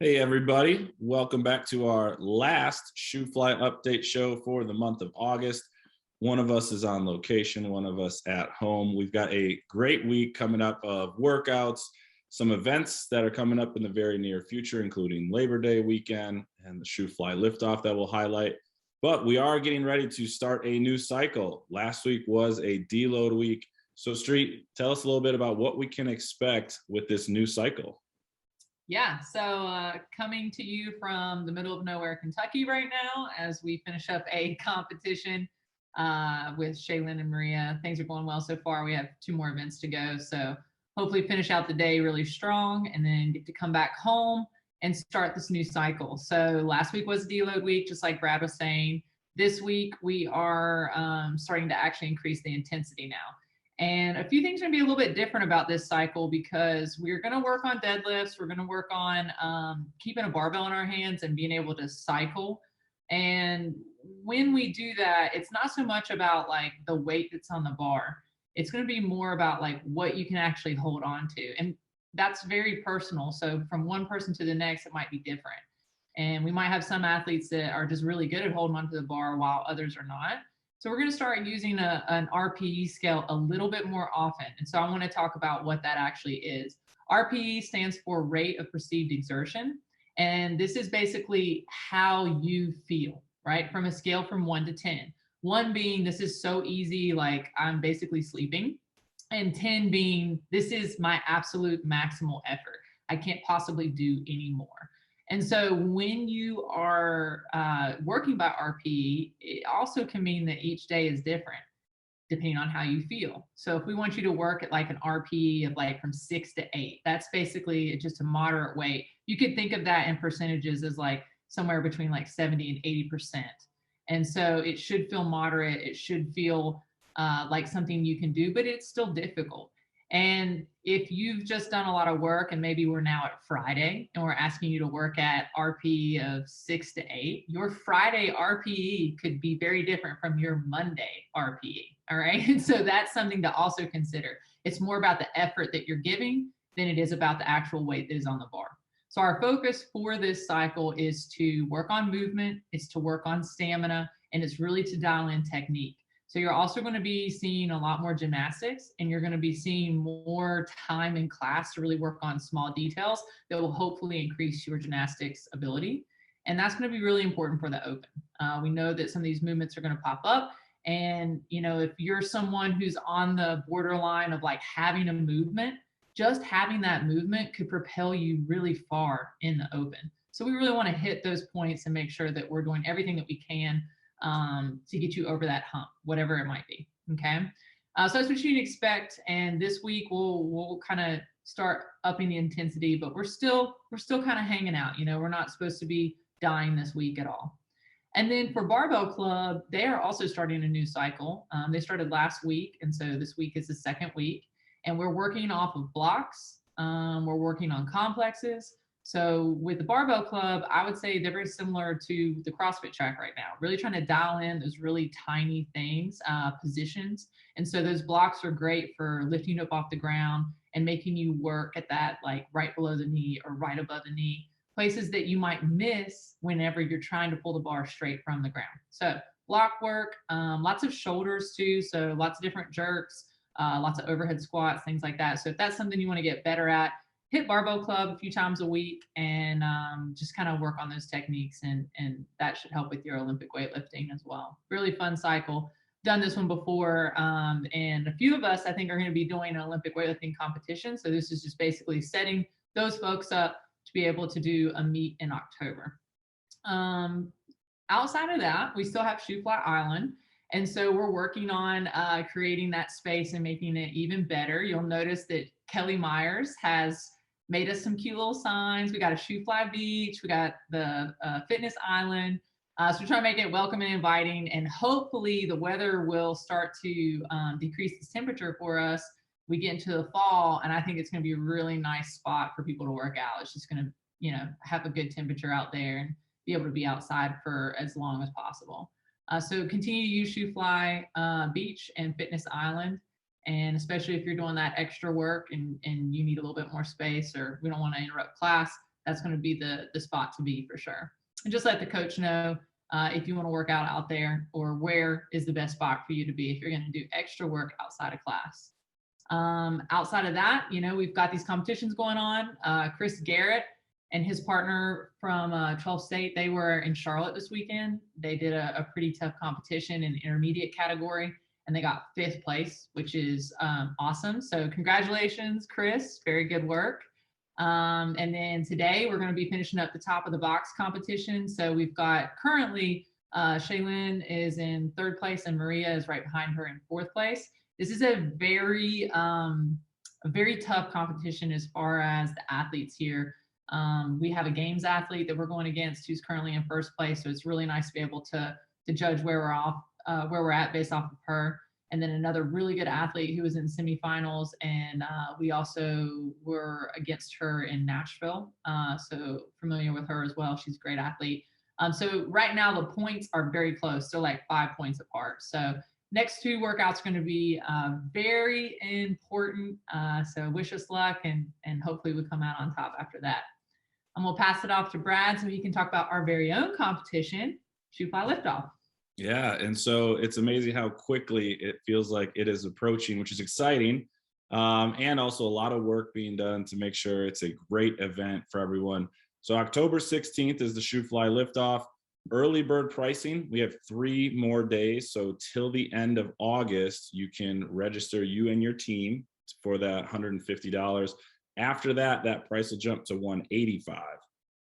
Hey everybody, welcome back to our last Shoofly update show for the month of August. One of us is on location, one of us at home. We've got a great week coming up of workouts, some events that are coming up in the very near future, including Labor Day weekend and the Shoofly liftoff that we'll highlight. But we are getting ready to start a new cycle. Last week was a deload week. So Street, tell us a little bit about what we can expect with this new cycle. Yeah, so coming to you from the middle of nowhere, Kentucky right now, as we finish up a competition with Shaylin and Maria. Things are going well so far. We have 2 more events to go. So hopefully finish out the day really strong and then get to come back home and start this new cycle. So last week was deload week, just like Brad was saying. This week we are starting to actually increase the intensity now. And a few things are going to be a little bit different about this cycle because we're going to work on deadlifts. We're going to work on keeping a barbell in our hands and being able to cycle. And when we do that, it's not so much about like the weight that's on the bar. It's going to be more about like what you can actually hold on to. And that's very personal. So from one person to the next, it might be different. And we might have some athletes that are just really good at holding onto the bar while others are not. So we're going to start using an RPE scale a little bit more often. And so I want to talk about what that actually is. RPE stands for rate of perceived exertion. And this is basically how you feel, right? From a scale from 1 to 10. 1 being this is so easy, like I'm basically sleeping. And 10 being this is my absolute maximal effort. I can't possibly do any more. And so when you are working by RPE, it also can mean that each day is different depending on how you feel. So if we want you to work at like an RPE of like from 6 to 8, that's basically just a moderate weight. You could think of that in percentages as like somewhere between like 70 and 80%. And so it should feel moderate. It should feel like something you can do, but it's still difficult. And if you've just done a lot of work and maybe we're now at Friday and we're asking you to work at RPE of 6 to 8, your Friday RPE could be very different from your Monday RPE. All right. And so that's something to also consider. It's more about the effort that you're giving than it is about the actual weight that is on the bar. So our focus for this cycle is to work on movement, it's to work on stamina, and it's really to dial in technique. So you're also going to be seeing a lot more gymnastics, and you're going to be seeing more time in class to really work on small details that will hopefully increase your gymnastics ability. And that's going to be really important for the open. We know that some of these movements are going to pop up. And, you know, if you're someone who's on the borderline of like having a movement, just having that movement could propel you really far in the open. So we really want to hit those points and make sure that we're doing everything that we can to get you over that hump, whatever it might be. Okay. So that's what you can expect. And this week we'll kind of start upping the intensity, but we're still kind of hanging out. You know, we're not supposed to be dying this week at all. And then for Barbell Club, they are also starting a new cycle. They started last week. And so this week is the 2nd week. And we're working off of blocks. We're working on complexes. So with the Barbell Club, I would say they're very similar to the CrossFit track right now, really trying to dial in those really tiny things, positions. And so those blocks are great for lifting you up off the ground and making you work at that like right below the knee or right above the knee, places that you might miss whenever you're trying to pull the bar straight from the ground. So block work, lots of shoulders too. So lots of different jerks, lots of overhead squats, things like that. So if that's something you want to get better at, hit Barbell Club a few times a week and just kind of work on those techniques, and that should help with your Olympic weightlifting as well. Really fun cycle. Done this one before, and a few of us I think are going to be doing an Olympic weightlifting competition. So this is just basically setting those folks up to be able to do a meet in October. Outside of that, we still have Shoofly Island. And so we're working on creating that space and making it even better. You'll notice that Kelly Myers has made us some cute little signs. We got a Shoofly Beach. We got the Fitness Island. So we're trying to make it welcome and inviting. And hopefully the weather will start to decrease this temperature for us. We get into the fall, and I think it's going to be a really nice spot for people to work out. It's just going to, you know, have a good temperature out there and be able to be outside for as long as possible. So continue to use Shoofly Beach and Fitness Island. And especially if you're doing that extra work and you need a little bit more space, or we don't want to interrupt class, that's going to be the spot to be for sure. And just let the coach know if you want to work out there, or where is the best spot for you to be if you're going to do extra work outside of class. Outside of that, we've got these competitions going on. Chris Garrett and his partner from 12 State, they were in Charlotte this weekend. They did a pretty tough competition in the intermediate category, and they got 5th place, which is awesome. So congratulations, Chris. Very good work. And then today we're going to be finishing up the top of the box competition. So we've got currently Shaylin is in 3rd place and Maria is right behind her in 4th place. This is a very tough competition as far as the athletes here. We have a games athlete that we're going against who's currently in 1st place. So it's really nice to be able to judge where we're at based off of her. And then another really good athlete who was in semifinals, and we also were against her in Nashville. So familiar with her as well. She's a great athlete. So right now the points are very close. They're like 5 points apart. So next 2 workouts are going to be very important. So wish us luck, and hopefully we come out on top after that. I'm going to pass it off to Brad so he can talk about our very own competition, Shoofly Liftoff. Yeah, and so it's amazing how quickly it feels like it is approaching, which is exciting, and also a lot of work being done to make sure it's a great event for everyone. So October 16th is the Shoofly Liftoff. Early bird pricing, we have 3 more days. So till the end of August, you can register you and your team for that $150. After that, that price will jump to $185.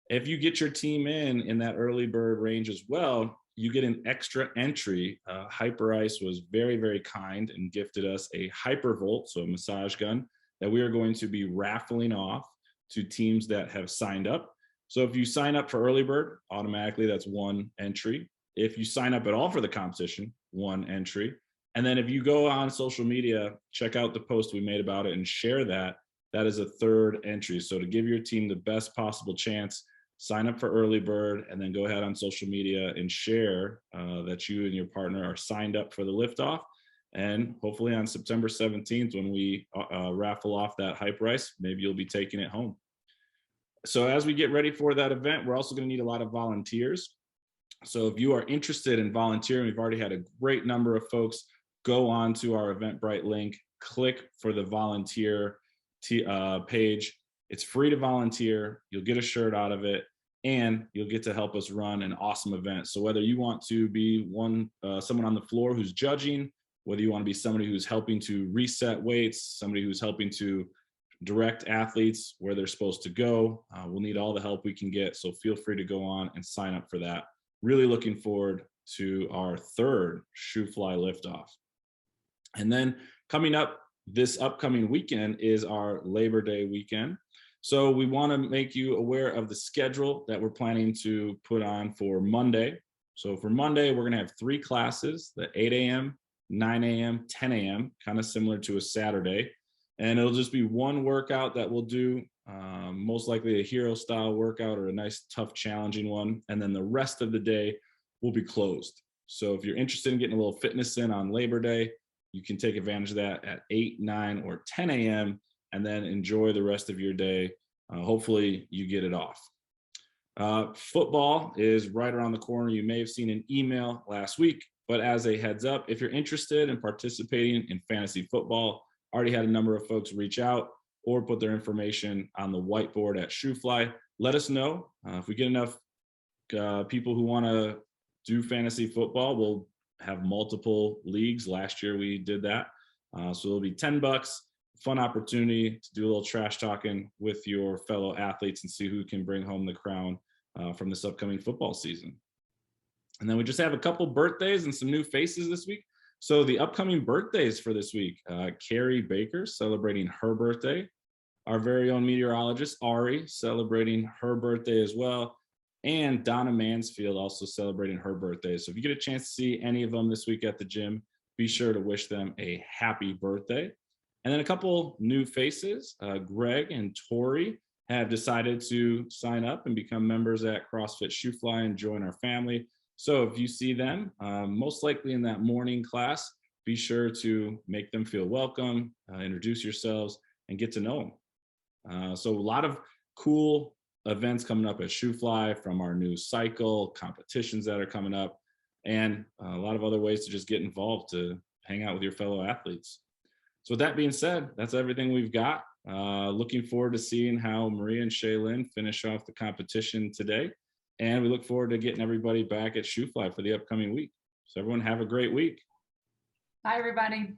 If you get your team in that early bird range as well, you get an extra entry. Hyper Ice was very, very kind and gifted us a Hypervolt, so a massage gun, that we are going to be raffling off to teams that have signed up. So if you sign up for early bird, automatically that's 1 entry. If you sign up at all for the competition, 1 entry. And then if you go on social media, check out the post we made about it and share that, that is a 3rd entry. So to give your team the best possible chance, sign up for early bird, and then go ahead on social media and share that you and your partner are signed up for the liftoff. And hopefully on September 17th, when we raffle off that Hyper Ice, maybe you'll be taking it home. So as we get ready for that event, we're also going to need a lot of volunteers. So if you are interested in volunteering, we've already had a great number of folks go on to our Eventbrite link, click for the volunteer page. It's free to volunteer. You'll get a shirt out of it, and you'll get to help us run an awesome event. So whether you want to be someone on the floor who's judging, whether you want to be somebody who's helping to reset weights, somebody who's helping to direct athletes where they're supposed to go, we'll need all the help we can get. So feel free to go on and sign up for that. Really looking forward to our 3rd Shoofly Liftoff. And then coming up this upcoming weekend is our Labor Day weekend. So we want to make you aware of the schedule that we're planning to put on for Monday. So for Monday, we're going to have 3 classes, the 8 a.m., 9 a.m., 10 a.m., kind of similar to a Saturday. And it'll just be 1 workout that we'll do, most likely a hero style workout or a nice, tough, challenging one. And then the rest of the day will be closed. So if you're interested in getting a little fitness in on Labor Day, you can take advantage of that at 8, 9, or 10 a.m. and then enjoy the rest of your day. Hopefully you get it off. Football is right around the corner. You may have seen an email last week, but as a heads up, if you're interested in participating in fantasy football, already had a number of folks reach out or put their information on the whiteboard at Shoofly. Let us know. If we get enough people who want to do fantasy football, we'll have multiple leagues. Last year we did that. So it'll be $10, fun opportunity to do a little trash talking with your fellow athletes and see who can bring home the crown from this upcoming football season. And then we just have a couple birthdays and some new faces this week. So the upcoming birthdays for this week, Carrie Baker celebrating her birthday. Our very own meteorologist, Ari, celebrating her birthday as well. And Donna Mansfield also celebrating her birthday. So if you get a chance to see any of them this week at the gym, be sure to wish them a happy birthday. And then a couple new faces, Greg and Tori have decided to sign up and become members at CrossFit Shoofly and join our family. So if you see them, most likely in that morning class, be sure to make them feel welcome, introduce yourselves, and get to know them. So a lot of cool events coming up at Shoofly, from our new cycle, competitions that are coming up, and a lot of other ways to just get involved to hang out with your fellow athletes. So with that being said, that's everything we've got. Looking forward to seeing how Maria and Shaylin finish off the competition today. And we look forward to getting everybody back at Shoofly for the upcoming week. So everyone have a great week. Bye, everybody.